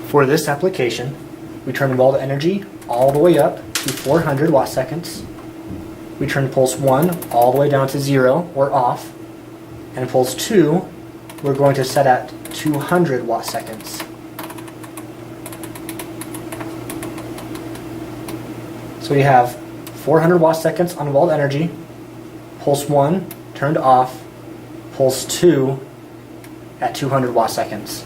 For this application, we turn weld energy all the way up to 400 watt seconds. We turn pulse 1 all the way down to 0 or off, and pulse 2 we're going to set at 200 watt seconds. So we have 400 watt seconds on weld energy, pulse 1 turned off, pulse 2 at 200 watt seconds.